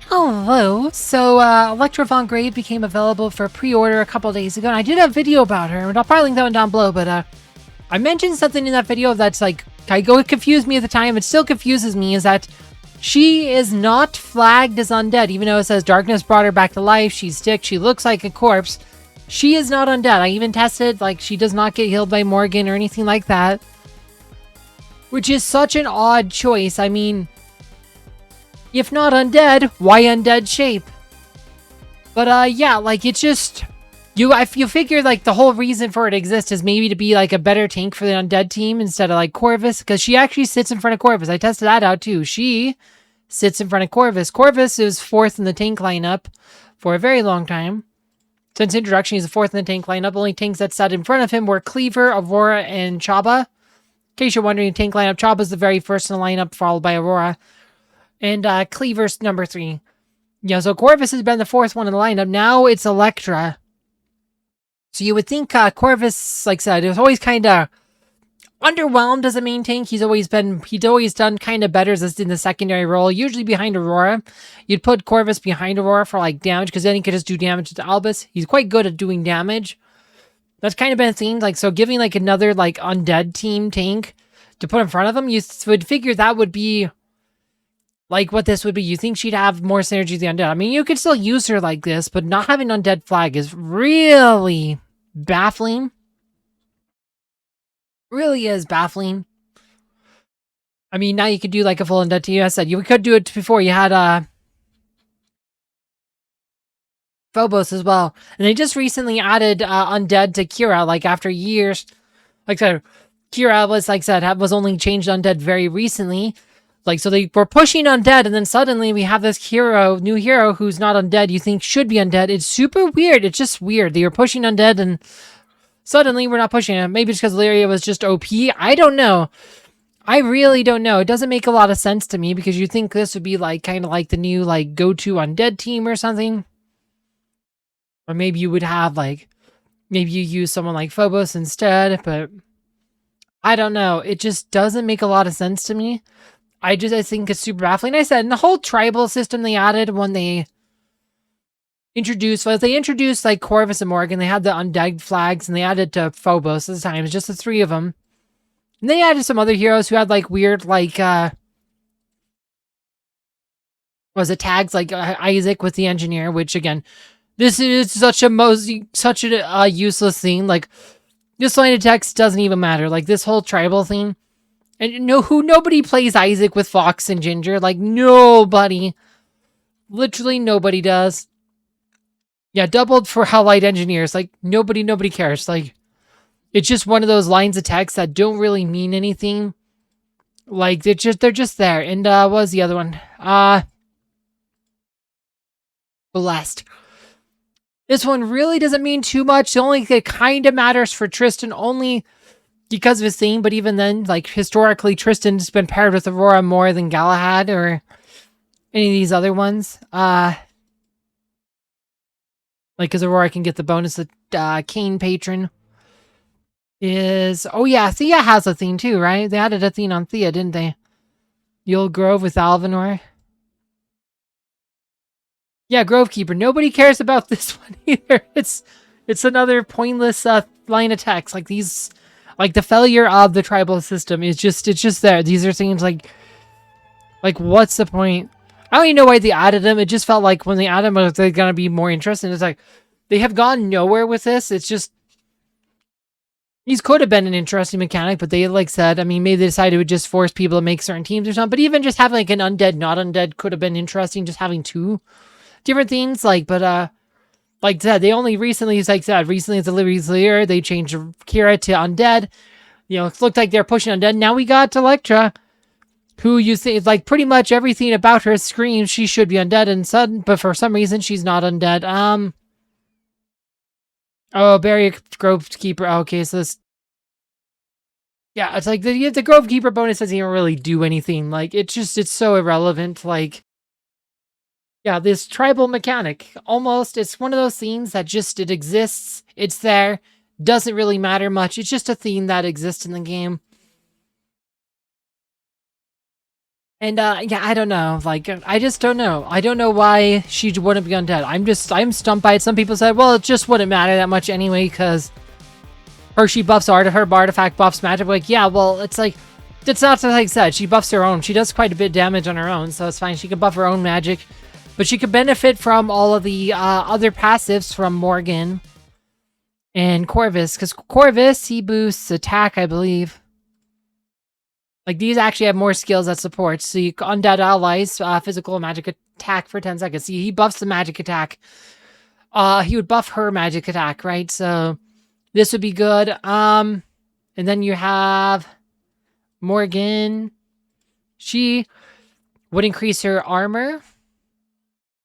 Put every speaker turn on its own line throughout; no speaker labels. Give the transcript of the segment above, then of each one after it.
Hello. So, Electra Von Grave became available for pre-order a couple days ago, and I did a video about her, and I'll probably link that one down below, but, I mentioned something in that video that's, like, it confused me at the time, it still confuses me, is that she is not flagged as undead, even though it says darkness brought her back to life, she's sick, she looks like a corpse. She is not undead. I even tested, like, she does not get healed by Morgan or anything like that. Which is such an odd choice. I mean, if not undead, why undead shape? But yeah, like it's just you figure like the whole reason for it exists is maybe to be like a better tank for the undead team instead of like Corvus, because she actually sits in front of Corvus. I tested that out too. She sits in front of Corvus. Corvus is fourth in the tank lineup for a very long time. Since introduction, he's the fourth in the tank lineup. Only tanks that sat in front of him were Cleaver, Aurora, and Chaba. In case you're wondering, tank lineup, Chaba's the very first in the lineup, followed by Aurora. And Cleaver's number 3. Yeah, so Corvus has been the fourth one in the lineup. Now it's Electra. So you would think Corvus, like I said, is always kind of underwhelmed as a main tank. He's always done kind of better as in the secondary role, usually behind Aurora. You'd put Corvus behind Aurora for like damage, because then he could just do damage to Albus. He's quite good at doing damage. That's kind of been a thing. Like, so giving like another like undead team tank to put in front of him, you would figure that would be like what this would be. You think she'd have more synergy than undead. I mean, you could still use her like this, but not having undead flag is really baffling. Really is baffling. I mean, now you could do like a full undead team. I said you could do it before. You had Phobos as well. And they just recently added undead to Kira, like after years. Like I said, Kira was, like I said, was only changed undead very recently. Like, so they were pushing undead, and then suddenly we have this new hero who's not undead, you think should be undead. It's super weird. It's just weird. They were pushing undead, and suddenly we're not pushing him. Maybe it's because Lyria was just OP. I don't know. I really don't know. It doesn't make a lot of sense to me, because you think this would be like kind of like the new like go-to undead team or something. Or maybe you would have like, maybe you use someone like Phobos instead, but I don't know. It just doesn't make a lot of sense to me. I think it's super baffling. I said, in the whole tribal system they added when they introduced like Corvus and Morgan, they had the undead flags, and they added to Phobos at the time. It's just the 3 of them. And they added some other heroes who had like weird, like, was it tags like Isaac with the engineer, which again, this is such a useless thing. Like, this line of text doesn't even matter. Like, this whole tribal thing. And nobody plays Isaac with Fox and Ginger. Like, nobody. Literally nobody does. Yeah, doubled for Hellite Engineers. Like, nobody cares. Like, it's just one of those lines of text that don't really mean anything. Like, they're just there. And, what was the other one? Blessed. This one really doesn't mean too much. The only thing that kind of matters for Tristan only because of his theme, but even then, like, historically, Tristan's been paired with Aurora more than Galahad or any of these other ones. Like, because Aurora can get the bonus that Cain Patron is... Oh, yeah, Thea has a theme too, right? They added a theme on Thea, didn't they? The old Grove with Alvinor. Yeah, Grovekeeper. Nobody cares about this one either. It's another pointless line of text. Like, these... Like, the failure of the tribal system is just, it's just there. These are things like, what's the point? I don't even know why they added them. It just felt like when they added them, they're going to be more interesting. It's like, they have gone nowhere with this. It's just, these could have been an interesting mechanic, but they, like said, I mean, maybe they decided it would just force people to make certain teams or something. But even just having, like, an undead, not undead could have been interesting. Just having 2 different things, like, but, like I said, they only recently, as I said, recently as the Liberty's Leader, they changed Kira to undead. You know, it looked like they're pushing undead. Now we got Electra, who you think, like, pretty much everything about her screams she should be undead, but for some reason she's not undead. Oh, Barrier Grovekeeper. Okay, so this... Yeah, it's like the Grovekeeper bonus doesn't even really do anything. Like, it's so irrelevant. Like, yeah, this tribal mechanic, almost, it's one of those things that just, it exists, it's there, doesn't really matter much, it's just a theme that exists in the game. And, yeah, I don't know. Like, I just don't know. I don't know why she wouldn't be undead. I'm stumped by it. Some people said, well, it just wouldn't matter that much anyway, because she buffs her artifact buffs magic. Like, yeah, well, it's like, it's not like I said. She buffs her own. She does quite a bit of damage on her own, so it's fine. She can buff her own magic. But she could benefit from all of the other passives from Morgan and Corvus. Because Corvus, he boosts attack, I believe. Like, these actually have more skills that support. So you undead allies, physical and magic attack for 10 seconds. See, he buffs the magic attack. He would buff her magic attack, right? So this would be good. And then you have Morgan. She would increase her armor,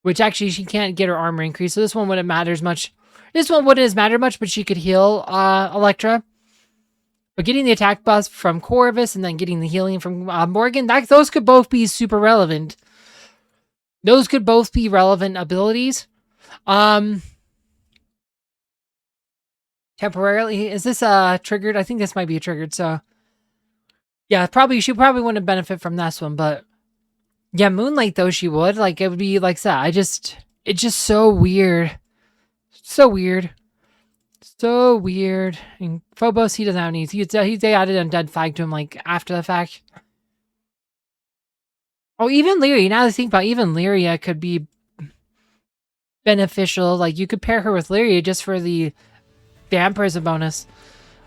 which actually she can't get her armor increased. So this one wouldn't matter as much. This one wouldn't matter much, but she could heal Electra. But getting the attack buff from Corvus and then getting the healing from Morgan, those could both be super relevant. Those could both be relevant abilities. Temporarily, is this triggered? I think this might be triggered, so yeah, she probably wouldn't benefit from this one, but yeah, Moonlight though she would. Like, it would be like that. It's just so weird. So weird. So weird. And Phobos, he doesn't have any. They added Undead Flag to him, like, after the fact. Oh, even Lyria. Now that I think about it, even Lyria could be beneficial. Like, you could pair her with Lyria just for the vampirism bonus.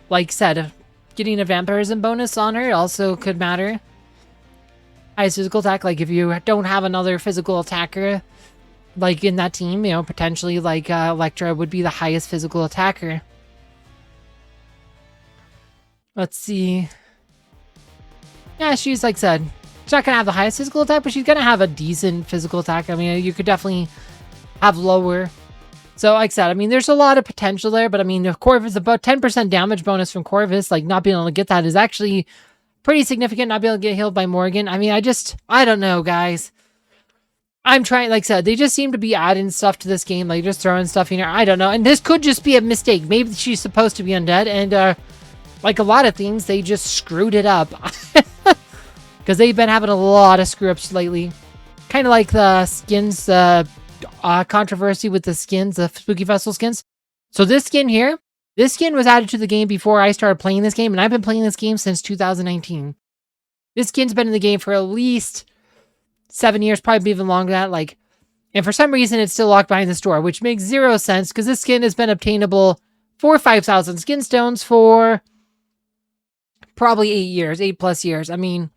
Like said, getting a vampirism bonus on her also could matter. Highest physical attack, like, if you don't have another physical attacker, like, in that team, you know, potentially, like, Electra would be the highest physical attacker. Let's see. Yeah, she's, like said, she's not gonna have the highest physical attack, but she's gonna have a decent physical attack. I mean, you could definitely have lower. So, like I said, I mean, there's a lot of potential there, but I mean, Corvus, about 10% damage bonus from Corvus, like, not being able to get that is actually pretty significant. Not being able to get healed by Morgan. I mean, I don't know, guys. I'm trying, like I said, they just seem to be adding stuff to this game, like just throwing stuff in here. I don't know. And this could just be a mistake. Maybe she's supposed to be undead, and like a lot of things, they just screwed it up. Because they've been having a lot of screw-ups lately. Kind of like the skins, controversy with the skins, the Spooky Festival skins. So this skin here, this skin was added to the game before I started playing this game, and I've been playing this game since 2019. This skin's been in the game for at least 7 years, probably even longer than that. Like, and for some reason, it's still locked behind the store, which makes zero sense because this skin has been obtainable for 5,000 skin stones for probably 8 years, 8+ years. I mean,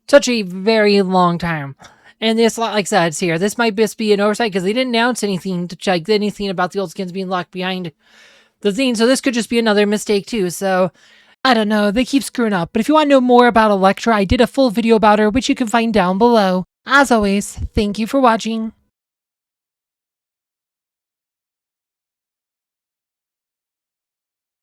such a very long time. And this, like I said, it's here. This might just be an oversight because they didn't announce anything to check anything about the old skins being locked behind the zine. So this could just be another mistake too. So I don't know. They keep screwing up. But if you want to know more about Electra, I did a full video about her, which you can find down below. As always, thank you for watching.